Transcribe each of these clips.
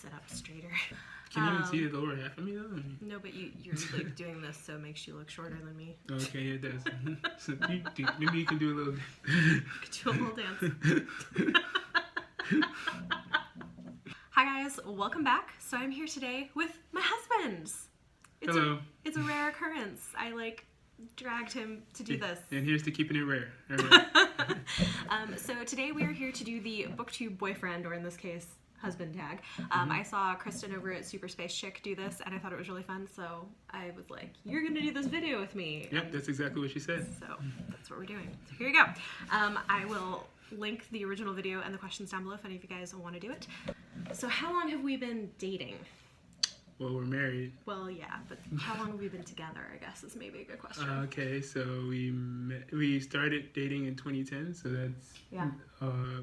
sit up straighder. Can you even see the lower half of me though? No, but you're like doing this, so it makes you look shorter than me. Okay, it does. So maybe you can do a little. Could do a little dance. Hi guys, welcome back. So I'm here today with my husband. Hello. It's a rare occurrence. I dragged him to do this. And here's to keeping it rare. So today we are here to do the Booktube Boyfriend, or in this case, Husband Tag. I saw Kristin over at Super Space Chick do this, and I thought it was really fun, so I was like, you're gonna do this video with me. Yep, that's exactly what she said. So that's what we're doing. So here you go. I will link the original video and the questions down below if any of you guys want to do it. So how long have we been dating? Well, we're married. Well, yeah, but how long have we been together, I guess, is maybe a good question. Okay, so we started dating in 2010, so that's,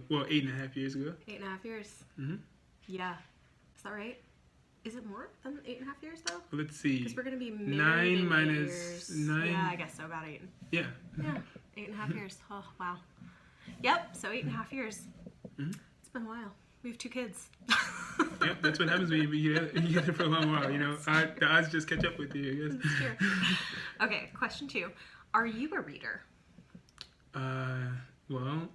well, 8.5 years ago. 8.5 years. Mm-hmm. Yeah. Is that right? Is it more than 8.5 years, though? Let's see. Because we're going to be married 9 minus years. 9. Yeah, I guess so, about 8. Yeah. Yeah, 8.5 years. Oh, wow. Yep, so 8.5 years. Mm-hmm. It's been a while. We have 2 kids. Yep, that's what happens when you get it for a long while, you know. The odds just catch up with you, I guess. That's true. Okay, question 2. Are you a reader? Well,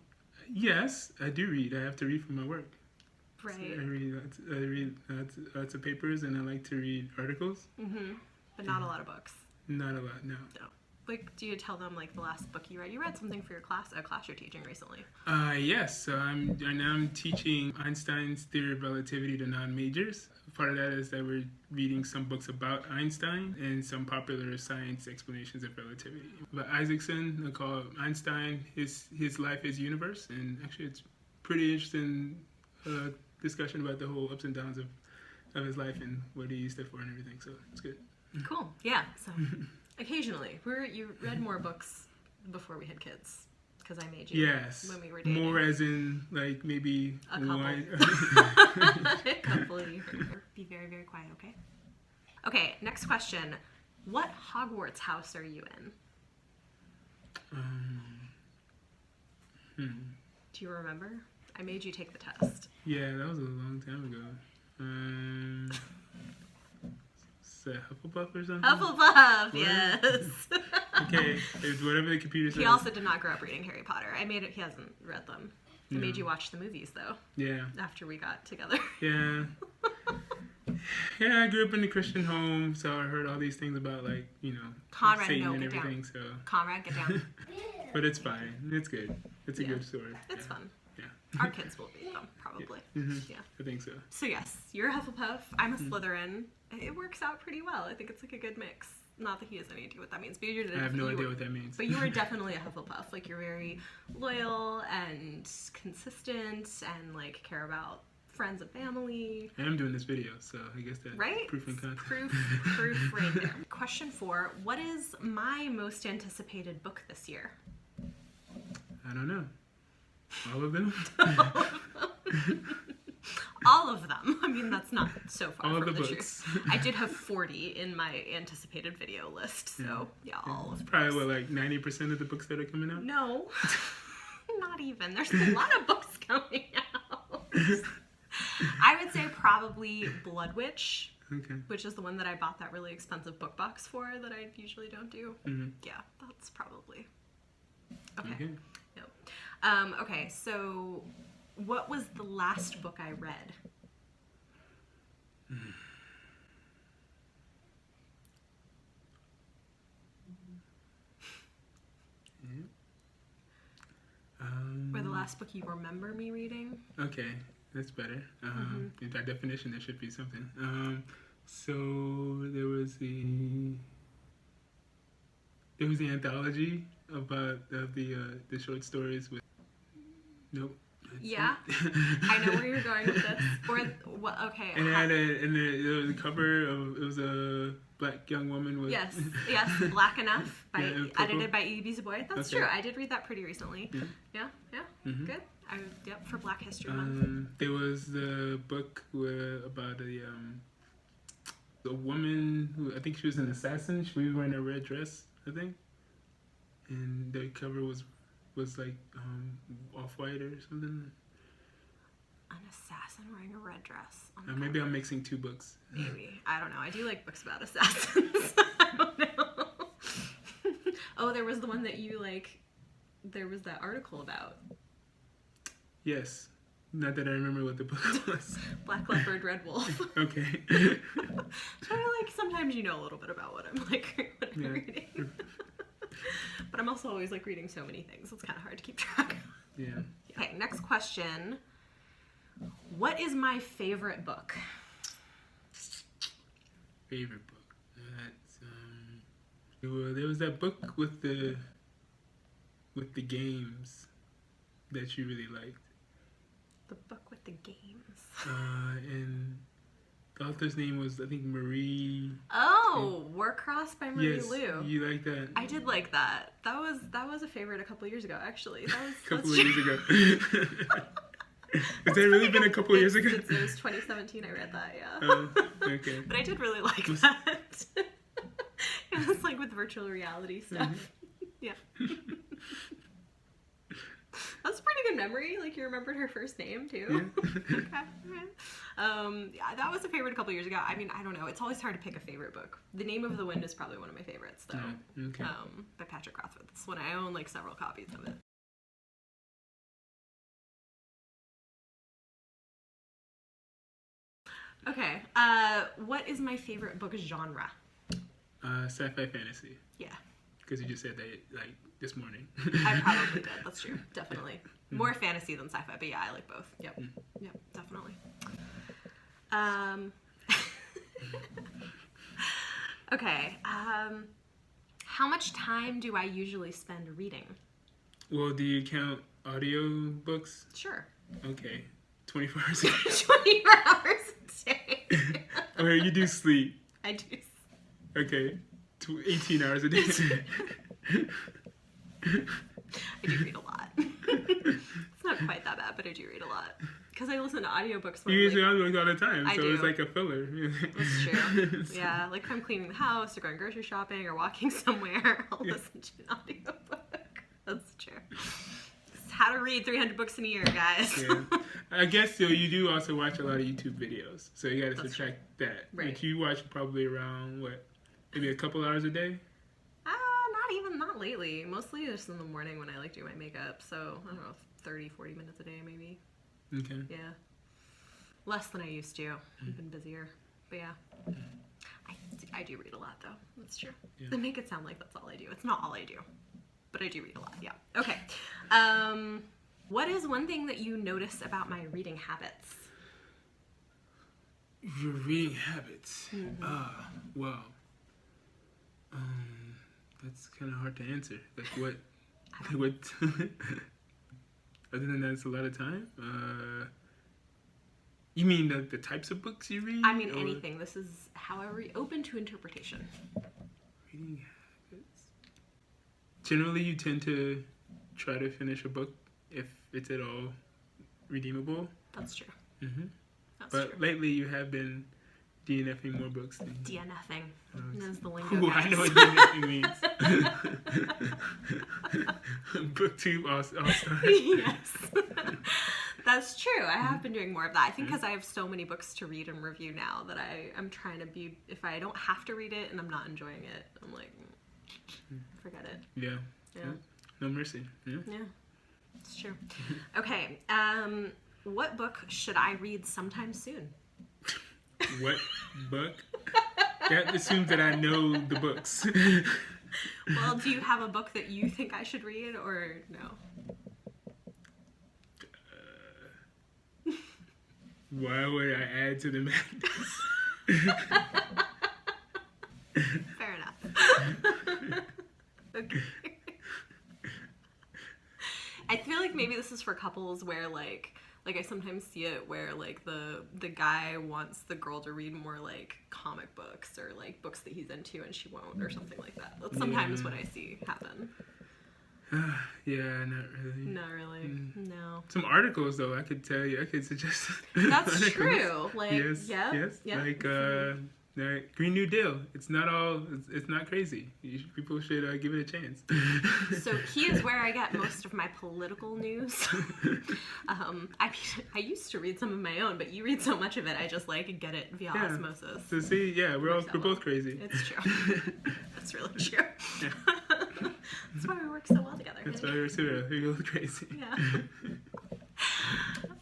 yes, I do read. I have to read for my work. Right. So I read lots of papers, and I like to read articles. Mm-hmm. But not a lot of books. Not a lot, no. No. Do you tell them the last book you read? You read something for your class, a class you're teaching recently. Yes. So I'm teaching Einstein's theory of relativity to non-majors. Part of that is that we're reading some books about Einstein and some popular science explanations of relativity. But Isaacson, I call Einstein his life, his universe, and actually it's pretty interesting discussion about the whole ups and downs of his life and what he used it for and everything. So it's good. Cool. Yeah. So. Occasionally. You read more books before we had kids, because I made you. Yes. When we were dating. More as in, maybe a couple. one. A couple of you. Be very, very quiet, okay? Okay, next question. What Hogwarts house are you in? Do you remember? I made you take the test. Yeah, that was a long time ago. Hufflepuff or something? Hufflepuff, yes. Okay, it's whatever the computer says. He also did not grow up reading Harry Potter. He hasn't read them. I made you watch the movies, though. Yeah. After we got together. Yeah. Yeah, I grew up in a Christian home, so I heard all these things about, Conrad, Satan and everything, so... Conrad, get down. But it's fine. It's good. It's a good story. It's fun. Yeah. Our kids will read them, probably. Yeah. Mm-hmm. Yeah. I think so. So yes, you're a Hufflepuff. I'm a Slytherin. It works out pretty well. I think it's a good mix. Not that he has any idea what that means, but I have no idea what that means. But you are definitely a Hufflepuff. You're very loyal and consistent and care about friends and family. I am doing this video, so I guess that's proof and content. Proof right there. Question 4. What is my most anticipated book this year? I don't know. All of them? All of them. I mean, that's not so far all from the the books. truth. I did have 40 in my anticipated video list, so all of them. Probably 90% of the books that are coming out? No. Not even. There's a lot of books coming out. I would say probably Blood Witch, which is the one that I bought that really expensive book box for that I usually don't do. Mm-hmm. Yeah, that's probably. Okay. No. Okay, so what was the last book I read? Or the last book you remember me reading? Okay, that's better. In that definition, there should be something. So there was the anthology about the short stories with. Nope. Yeah, I know where you're going with this. Or what? Okay. And there was a cover of it was a black young woman with. Yes, Black Enough edited by E.B. Du Bois. That's true. I did read that pretty recently. Yeah. Mm-hmm. Good. For Black History Month. There was the book about a woman who I think she was an assassin. She was wearing a red dress, I think, and the cover was off-white or something. An assassin wearing a red dress. Oh maybe I'm mixing two books. Maybe. I don't know. I do like books about assassins. I don't know. Oh, there was the one that you like. There was that article about. Yes. Not that I remember what the book was. Black Leopard, Red Wolf. Okay. So like sometimes you know a little bit about what I'm like reading. But I'm also always like reading so many things. It's kind of hard to keep track. Yeah. Okay, next question. What is my favorite book? Favorite book? That's well, there was that book with the games that you really liked. The book with the games. And the author's name was, I think, Marie. Oh, Warcross by Marie yes, Lu. You like that? I did like that. That was a favorite a couple years ago, actually. That was a couple of years ago. Has that really been a couple of years ago? It was 2017. I read that. Yeah. Oh, okay. But I did really like that. It was like with virtual reality stuff. Mm-hmm. Yeah. That's a pretty good memory. Like you remembered her first name too. Yeah. Okay. Yeah, that was a favorite a couple years ago. I mean, I don't know. It's always hard to pick a favorite book. The Name of the Wind is probably one of my favorites, though. Okay. By Patrick Rothfuss. This one I own like several copies of it. Okay. What is my favorite book genre? Sci-fi fantasy. Yeah. Because you just said that like this morning. I probably did. That's true. Definitely. More fantasy than sci-fi, but yeah, I like both. Yep. Yep, definitely. Okay. How much time do I usually spend reading? Well, do you count audio books? Sure. Okay. 24 hours a day. 24 hours a day. Or you do sleep. I do. Okay. 18 hours a day. I do read a lot. It's not quite that bad, but I do read a lot. Because I listen to audiobooks. You use audiobooks all the time, so do. it's like a filler. That's true. Yeah, like if I'm cleaning the house or going grocery shopping or walking somewhere, I'll listen to an audiobook. That's true. It's how to read 300 books in a year, guys. Yeah. I guess so. You do also watch a lot of YouTube videos, so you got to subtract that. Right. Which you watch probably around what, maybe a couple hours a day. Not lately. Mostly just in the morning when I like do my makeup. So I don't know, 30, 40 minutes a day maybe. Okay. Yeah. Less than I used to. I've been busier. But yeah. I do read a lot though. That's true. Yeah. They make it sound like that's all I do. It's not all I do. But I do read a lot, yeah. Okay. What is one thing that you notice about my reading habits? Your reading habits? Well, that's kind of hard to answer. Like what other than that, it's a lot of time? You mean the types of books you read? I mean anything. This is however open to interpretation. Reading habits. Generally, you tend to try to finish a book if it's at all redeemable. That's true. Mm-hmm. That's but true. lately, you have been DNFing more books than... DNFing. That's the lingo, Ooh, guys. I know what DNFing means. Booktube All-Star. Yes. That's true. I have been doing more of that. I think because I have so many books to read and review now that I'm trying to be... If I don't have to read it and I'm not enjoying it, I'm like, forget it. Yeah. Yeah. No mercy. Yeah. Yeah. It's true. Okay. What book should I read sometime soon? What book? That assumes that I know the books. Well, do you have a book that you think I should read or no? Why would I add to the madness? Fair enough. Okay. I feel like maybe this is for couples where like I sometimes see it where like the guy wants the girl to read more like comic books or like books that he's into and she won't or something like that. That's sometimes what I see happen. Yeah, not really. Not really. No. Some articles though, I could tell you. I could suggest. That's articles. true. Like yes. yeah. Like the not Green New Deal. It's not all. It's not crazy. People should give it a chance. So he is where I get most of my political news. I used to read some of my own, but you read so much of it, I just get it via osmosis. So see, we're both crazy. It's true. That's really true. Yeah. That's why we work so well together. That's why we're both crazy. Yeah.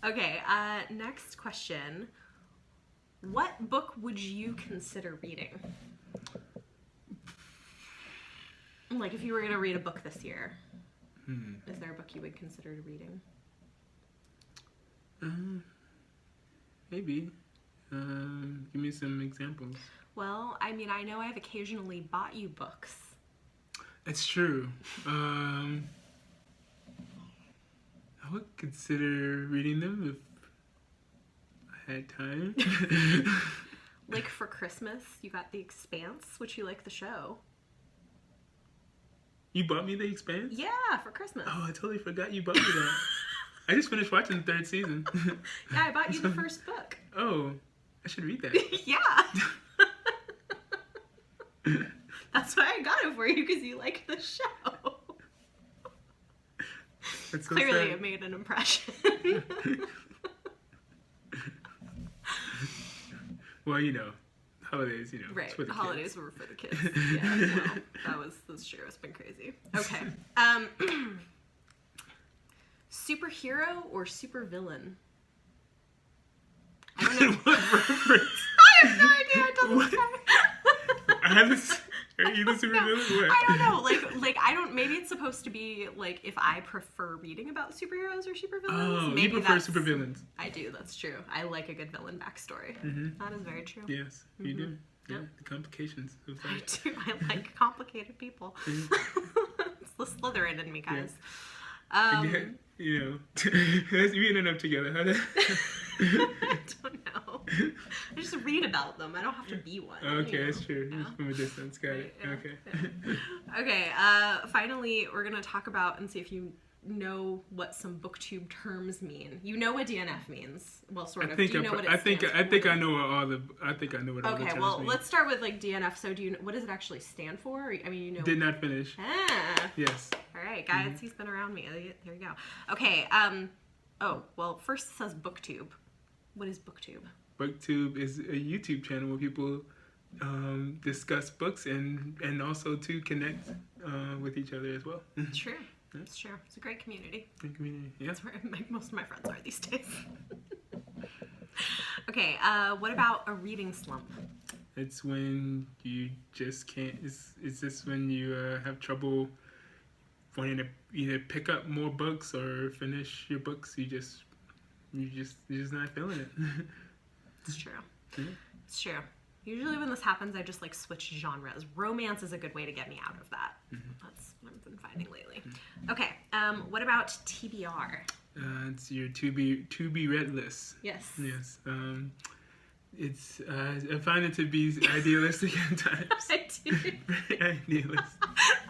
Okay. Next question. What book would you consider reading? Like, if you were going to read a book this year, is there a book you would consider reading? Maybe. Give me some examples. Well, I mean, I know I've occasionally bought you books. It's true. I would consider reading them if I had time. Like for Christmas, you got The Expanse, which you like the show. You bought me The Expanse? Yeah, for Christmas. Oh, I totally forgot you bought me that. I just finished watching the 3rd season. Yeah, I bought you the first book. Oh, I should read that. Yeah. That's why I got it for you, because you liked the show. That's so Clearly sad. it made an impression. Well, holidays, Right, for the the kids. holidays were for the kids. Yeah, well, that's true. It's been crazy. Okay. Superhero or supervillain? I don't know. What reference? I have no idea. It doesn't matter. I haven't. Are you the supervillain? What? I don't know. I don't. Maybe it's supposed to be if I prefer reading about superheroes or supervillains. Oh, maybe you prefer supervillains. I do. That's true. I like a good villain backstory. That is very true. Yes, you do. Yeah, the complications of I that. do. I like complicated people. It's the Slytherin in me, guys. We ended up together. How I don't know. I just read about them. I don't have to be one. Okay, that's true. Just from a distance. Got it. Yeah, Okay. yeah. Okay, finally, we're going to talk about and see if you know what some booktube terms mean. You know what DNF means. Well, sort of. Do you know what it stands for? I think I know what all the terms Okay, well, mean. let's start with DNF. So what does it actually stand for? I mean, Did not finish. Ah. Yes. All right, guys, he's been around me. There you go. Okay, first it says booktube. What is booktube? Booktube is a YouTube channel where people discuss books and also to connect with each other as well. It's true. It's true. It's a great community. Great community, yeah. That's where most of my friends are these days. Okay, what about a reading slump? It's when you just can't. It's just when you have trouble wanting to either pick up more books or finish your books. You're just not feeling it. It's true. Yeah. It's true. Usually when this happens, I just switch genres. Romance is a good way to get me out of that. That's what I've been finding lately. Okay, what about TBR? It's your to be read list. Yes. Yes. It's I find it to be idealistic at times. I do. Very idealistic.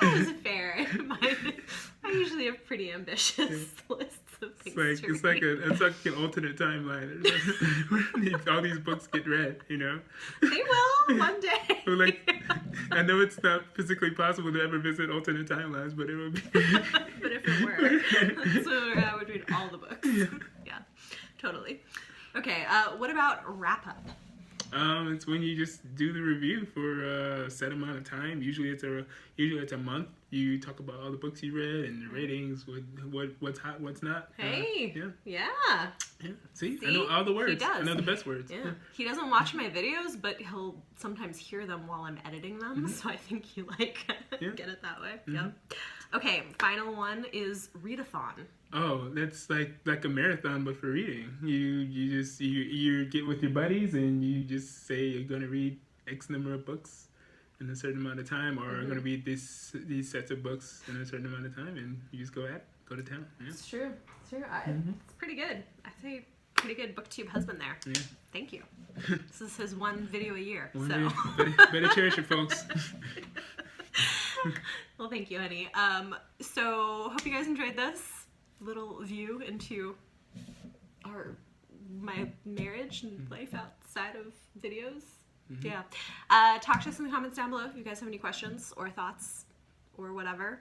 That is fair. I usually have pretty ambitious lists of things It's like an alternate timeline. All these books get read, They will one day. I know it's not physically possible to ever visit alternate timelines, but it would be. But if it were, so I would read all the books. Yeah, totally. Okay, what about wrap up? It's when you just do the review for a set amount of time. Usually it's a month. You talk about all the books you read and the ratings, what's hot, what's not. Hey. Yeah. See, I know all the words. He does. I know the best words. Yeah. He doesn't watch my videos, but he'll sometimes hear them while I'm editing them. So I think you get it that way. Yeah. Okay, final one is readathon. Oh, that's like a marathon, but for reading. You get with your buddies and you just say you're gonna read X number of books in a certain amount of time, or gonna read these sets of books in a certain amount of time, and you just go to town. Yeah. It's true. It's true. It's pretty good. I say pretty good booktube husband there. Yeah. Thank you. This is his one video a year. Better cherish it, folks. Well, thank you, honey. So hope you guys enjoyed this little view into my marriage and life outside of videos. Yeah. Talk to us in the comments down below if you guys have any questions or thoughts or whatever.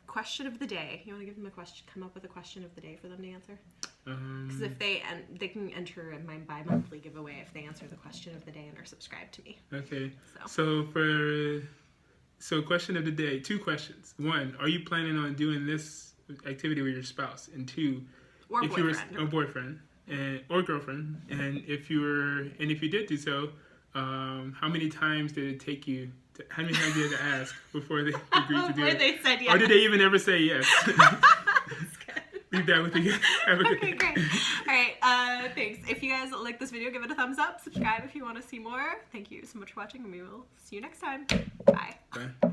Question of the day. You want to give them a question? Come up with a question of the day for them to answer. Because if they can enter in my bi-monthly giveaway if they answer the question of the day and are subscribed to me. Okay. So question of the day. 2 questions. 1, are you planning on doing this activity with your spouse? And 2, or if boyfriend. Or boyfriend or girlfriend. And if you did do so, how many times did it take you? How many times did you have to ask before they agreed to do it? They said yes. Or did they even ever say yes? That's good. Leave that with you. Have a good Okay, great. All right, thanks. If you guys like this video, give it a thumbs up. Subscribe if you want to see more. Thank you so much for watching, and we will see you next time. Bye. Bye.